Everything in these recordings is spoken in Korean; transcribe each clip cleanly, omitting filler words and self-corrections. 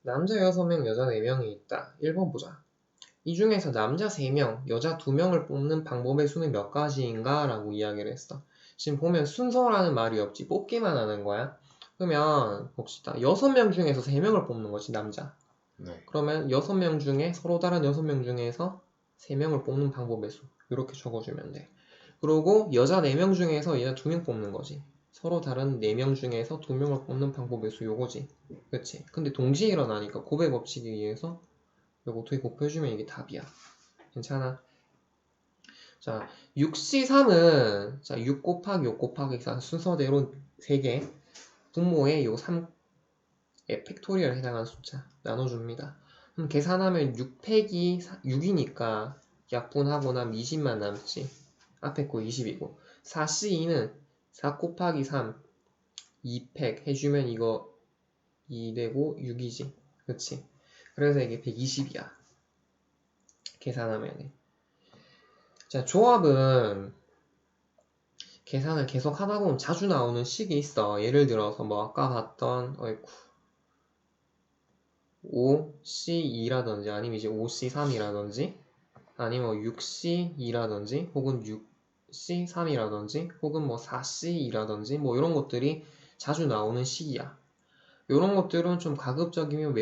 남자 6명, 여자 4명이 있다. 1번 보자. 이 중에서 남자 3명, 여자 2명을 뽑는 방법의 수는 몇 가지인가? 라고 이야기를 했어. 지금 보면 순서라는 말이 없지. 뽑기만 하는 거야. 그러면 봅시다. 6명 중에서 3명을 뽑는 거지, 남자. 네. 그러면 6명 중에, 서로 다른 6명 중에서 3명을 뽑는 방법의 수. 이렇게 적어주면 돼. 그리고 여자 4명 중에서 여자 2명 뽑는 거지. 서로 다른 4명 중에서 2명을 뽑는 방법의 수 요거지. 그치? 근데 동시에 일어나니까 고배 법칙에 의해서 요거 두 개 곱해주면 이게 답이야. 괜찮아? 자, 6C3은 자, 6 곱하기 5 곱하기 4 순서대로 3개 분모에 요 3의 팩토리얼에 해당하는 숫자 나눠줍니다. 그럼 계산하면 6 팩이 6이니까 약분하고 나면 20만 남지. 앞에 거 20이고 4C2는 4 곱하기 3 2팩 해주면 이거 2 되고 6이지. 그치? 그래서 이게 120이야. 계산하면. 자, 조합은 계산을 계속 하다 보면 자주 나오는 식이 있어. 예를 들어서 뭐 아까 봤던 5C2라든지 아니면 이제 5C3이라든지 아니면 6C2라든지 혹은 6C3이라든지 혹은 뭐 4C2라든지 뭐 이런 것들이 자주 나오는 식이야. 이런 것들은 좀 가급적이면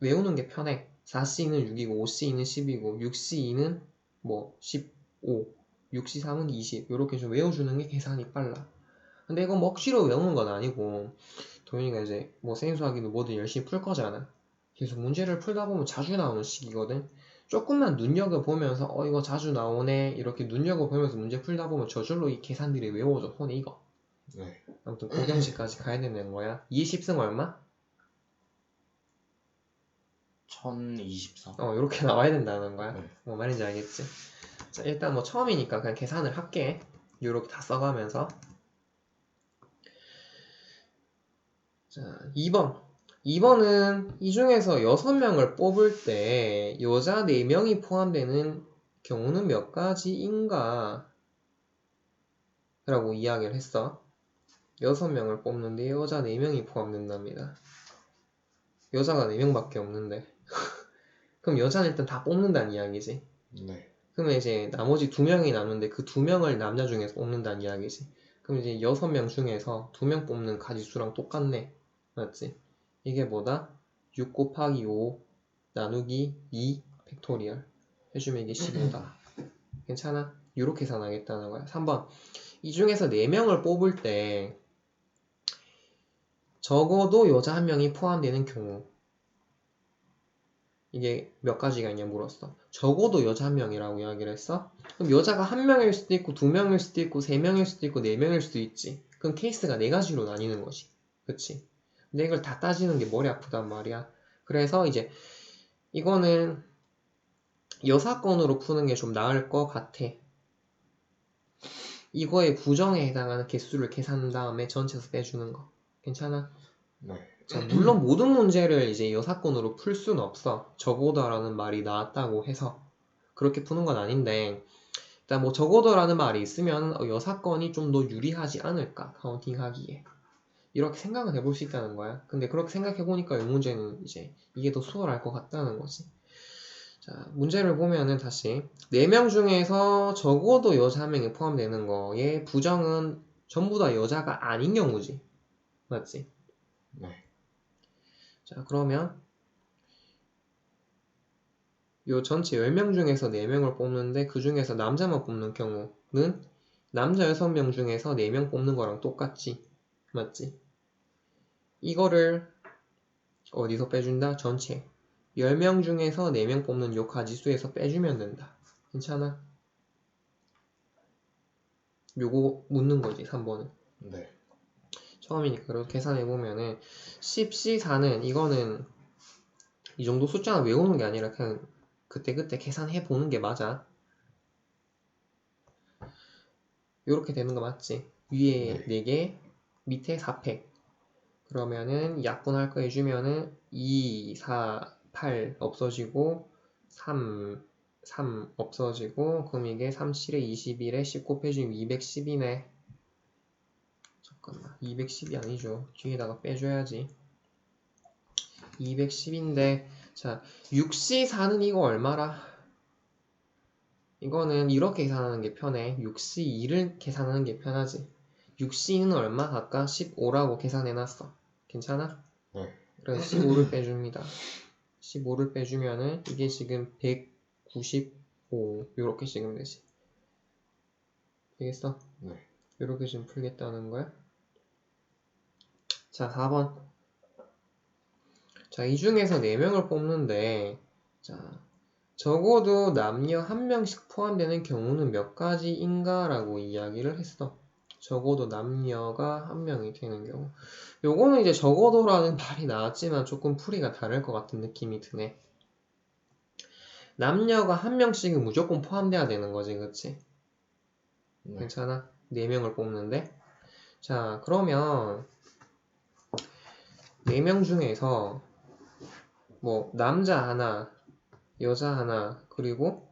외우는 게 편해. 4C는 6이고 5C는 10이고 6C2는 뭐 15, 6C3은 20 이렇게 좀 외워주는 게 계산이 빨라. 근데 이거 뭐 억지로 외우는 건 아니고 도윤이가 이제 뭐 생수하기도 뭐든 열심히 풀 거잖아. 계속 문제를 풀다 보면 자주 나오는 식이거든. 조금만 눈여겨보면서 이거 자주 나오네 이렇게 눈여겨보면서 문제 풀다 보면 저절로 이 계산들이 외워져 손에 익어. 네. 아무튼 고경식까지 가야 되는 거야. 20승 얼마? 1024. 이렇게 나와야 된다는 거야. 네. 뭐 말인지 알겠지? 자, 일단 뭐 처음이니까 그냥 계산을 할게. 요렇게 다 써가면서. 자, 2번. 2번은 이 중에서 6명을 뽑을 때 여자 4명이 포함되는 경우는 몇 가지인가? 라고 이야기를 했어. 6명을 뽑는데 여자 4명이 포함된답니다. 여자가 4명밖에 없는데. 그럼 여자는 일단 다 뽑는다는 이야기지. 네. 그러면 이제 나머지 2명이 남는데 그 2명을 남자 중에서 뽑는다는 이야기지. 그럼 이제 6명 중에서 2명 뽑는 가지수랑 똑같네. 맞지? 이게 뭐다? 6 곱하기 5 나누기 2 팩토리얼 해주면 이게 15다. 괜찮아? 이렇게 계산하겠다는 거야. 3번. 이 중에서 4명을 뽑을 때 적어도 여자 1명이 포함되는 경우 이게 몇 가지가 있냐 물었어. 적어도 여자 1명이라고 이야기를 했어. 그럼 여자가 1명일 수도 있고 2명일 수도 있고 3명일 수도 있고 4명일 수도 있지. 그럼 케이스가 4가지로 나뉘는 거지. 그치? 근데 이걸 다 따지는 게 머리 아프단 말이야. 그래서 이제 이거는 여사건으로 푸는 게 좀 나을 것 같아. 이거의 부정에 해당하는 개수를 계산한 다음에 전체에서 빼주는 거. 괜찮아? 네. 자, 물론 모든 문제를 이제 여사건으로 풀 수는 없어. 적어도라는 말이 나왔다고 해서 그렇게 푸는 건 아닌데 일단 뭐 적어도라는 말이 있으면 여사건이 좀 더 유리하지 않을까 카운팅 하기에 이렇게 생각은 해볼 수 있다는 거야. 근데 그렇게 생각해보니까 이 문제는 이제 이게 더 수월할 것 같다는 거지. 자, 문제를 보면은 다시 4명 중에서 적어도 여자 1명이 포함되는 거에 부정은 전부 다 여자가 아닌 경우지. 맞지? 네. 자, 그러면 요 전체 10명 중에서 4명을 뽑는데 그 중에서 남자만 뽑는 경우는 남자 6명 중에서 4명 뽑는 거랑 똑같지. 맞지? 이거를 어디서 빼준다? 전체 10명 중에서 4명 뽑는 요 가지수에서 빼주면 된다. 괜찮아? 요거 묻는 거지 3번은. 네. 처음이니까 그래서 계산해보면은 10C4는 이거는 이 정도 숫자는 외우는 게 아니라 그냥 그때그때 계산해보는 게 맞아. 요렇게 되는 거 맞지? 위에 네. 4개 밑에 4팩 그러면은 약분할 거 해주면은 2, 4, 8 없어지고 3 없어지고 그럼 이게 3, 7에 21에 10 곱해주면 210이네. 잠깐만 210이 아니죠. 뒤에다가 빼줘야지. 210인데 자 6시 4는 이거 얼마라? 이거는 이렇게 계산하는 게 편해. 6시 2를 계산하는 게 편하지. 6시는 얼마? 아까 15라고 계산해놨어. 괜찮아? 네. 그래서 15를 빼줍니다. 15를 빼주면은 이게 지금 195 요렇게 지금 되지. 되겠어? 네. 요렇게 지금 풀겠다는 거야. 자 4번. 자 이 중에서 4명을 뽑는데 자 적어도 남녀 한 명씩 포함되는 경우는 몇 가지인가? 라고 이야기를 했어. 적어도 남녀가 한 명이 되는 경우. 요거는 이제 적어도라는 말이 나왔지만 조금 풀이가 다를 것 같은 느낌이 드네. 남녀가 한 명씩은 무조건 포함돼야 되는 거지, 그치? 네. 괜찮아? 4명을 뽑는데. 자, 그러면 4명 중에서 뭐 남자 하나, 여자 하나, 그리고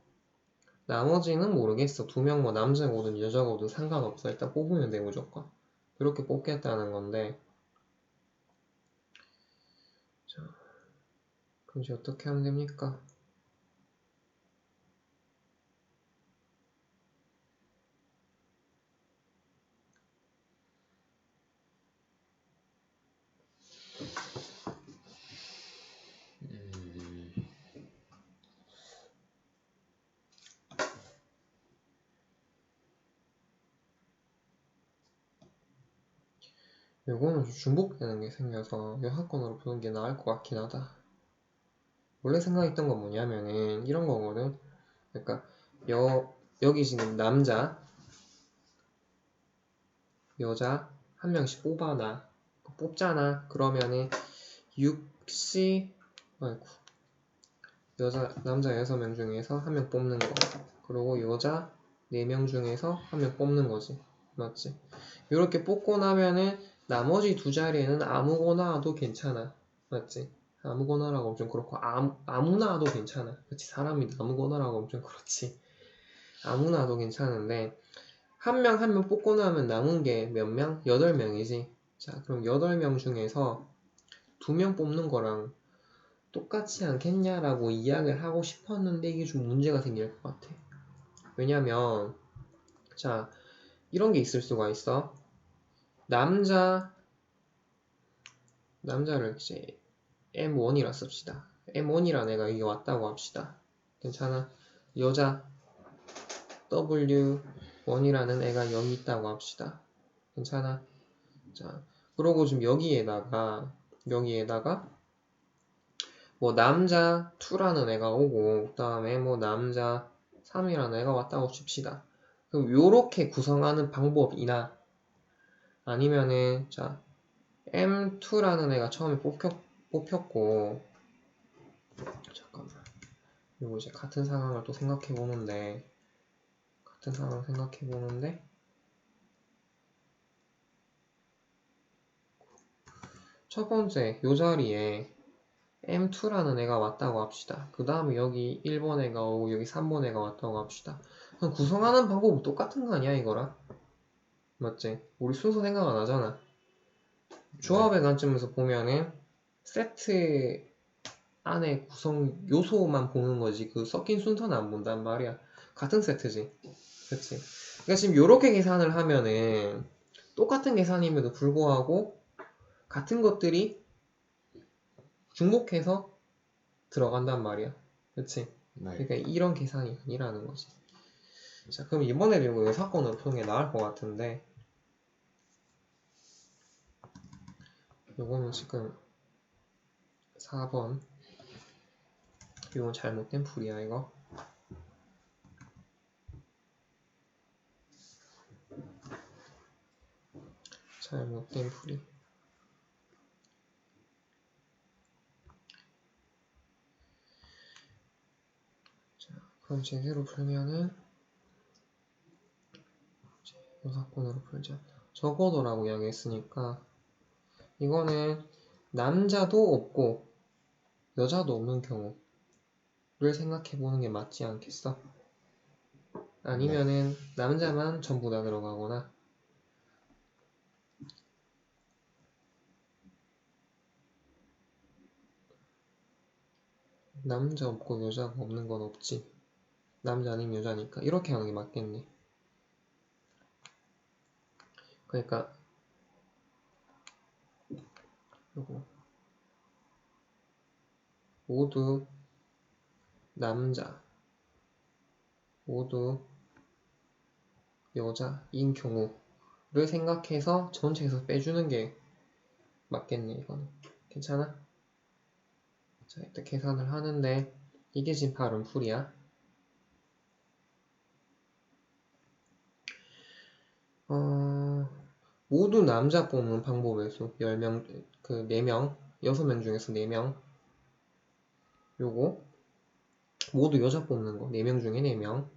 나머지는 모르겠어. 2명 뭐 남자거든 여자거든 상관없어. 일단 뽑으면 돼 무조건. 이렇게 뽑겠다는 건데 자, 그럼 이제 어떻게 하면 됩니까? 요거는 좀 중복되는 게 생겨서 요 사건으로 푸는 게 나을 것 같긴 하다. 원래 생각했던 건 뭐냐면은 이런 거거든. 그러니까 여기 지금 남자, 여자 한 명씩 뽑아놔. 뽑잖아. 그러면은 6시 아이고 남자 6명 중에서 한 명 뽑는 거. 그리고 여자 4명 중에서 한 명 뽑는 거지. 맞지? 이렇게 뽑고 나면은 나머지 2자리에는 아무거나 도 괜찮아. 맞지? 아무거나라고 엄청 그렇고 아무나도 괜찮아. 그치? 사람이 아무거나라고 엄청 그렇지. 아무나도 괜찮은데 한 명 뽑고 나면 남은 게 몇 명? 8명이지. 자, 그럼 8명 중에서 2명 뽑는 거랑 똑같지 않겠냐라고 이야기를 하고 싶었는데 이게 좀 문제가 생길 것 같아. 왜냐면 자, 이런 게 있을 수가 있어. 남자를 이제 M1이라 씁시다. M1이란 애가 이게 왔다고 합시다. 괜찮아? 여자 W1이라는 애가 여기 있다고 합시다. 괜찮아? 자, 그러고 지금 여기에다가 뭐 남자 2라는 애가 오고 그 다음에 뭐 남자 3이라는 애가 왔다고 칩시다. 그럼 요렇게 구성하는 방법이나 아니면은 자 M2라는 애가 처음에 뽑혔고 잠깐만 요거 이제 같은 상황을 또 생각해 보는데 첫 번째 요 자리에 M2라는 애가 왔다고 합시다. 그 다음에 여기 1번 애가 오고 여기 3번 애가 왔다고 합시다. 그럼 구성하는 방법은 똑같은 거 아니야 이거랑? 맞지? 우리 순서 생각 안 하잖아. 조합의 관점에서 보면은 세트 안에 구성 요소만 보는 거지 그 섞인 순서는 안 본단 말이야. 같은 세트지. 그치? 그러니까 지금 요렇게 계산을 하면은 똑같은 계산임에도 불구하고 같은 것들이 중복해서 들어간단 말이야. 그치? 네. 그러니까 이런 계산이 아니라는 거지. 자, 그럼 이번에도 이거 사건으로 푸는 게 나을 것 같은데 요거는 지금 4번 이건 잘못된 풀이야 이거. 잘못된 풀이. 자, 그럼 제대로 풀면은 이 사건으로 풀자. 적어도라고 이야기했으니까 이거는 남자도 없고 여자도 없는 경우를 생각해보는 게 맞지 않겠어? 아니면은 남자만 전부 다 들어가거나 남자 없고 여자가 없는 건 없지. 남자 아니면 여자니까 이렇게 하는 게 맞겠네. 그러니까 요거 모두 남자 모두 여자인 경우를 생각해서 전체에서 빼주는 게 맞겠네. 이거는 괜찮아? 자, 일단 계산을 하는데 이게 지금 발음풀이야. 모두 남자 뽑는 방법의 수 10명, 4명, 6명 중에서 4명. 요거 모두 여자 뽑는 거 4명 중에 4명.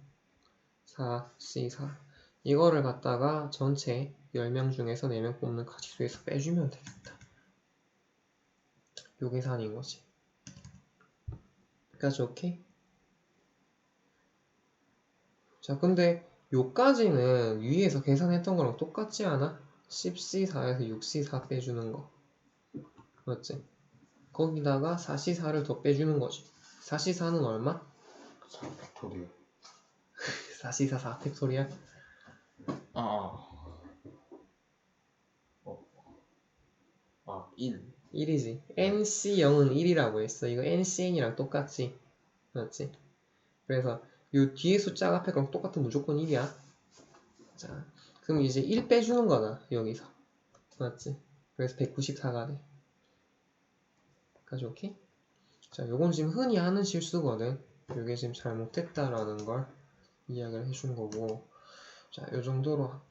4, C4 이거를 갖다가 전체 10명 중에서 4명 뽑는 가지수에서 빼주면 되겠다. 요 계산인 거지. 여기까지 오케이? 자, 근데 요까지는 위에서 계산했던 거랑 똑같지 않아? 10C4에서 6C4 빼주는 거 맞지? 거기다가 4C4를 더 빼주는 거지. 4C4는 얼마? 4팩토리얼. 4C4 4팩토리얼? 아 1. 1이지. NC0은 1이라고 했어. 이거 NCN이랑 똑같지. 맞지? 그래서 요 뒤에 숫자가 앞에 거랑 똑같은 무조건 1이야. 자, 그럼 이제 1 빼주는 거다. 여기서. 맞지? 그래서 194가 돼. 까지 오케이? 자, 요건 지금 흔히 하는 실수거든. 요게 지금 잘못됐다라는 걸 이야기를 해준 거고. 자, 요 정도로 할게.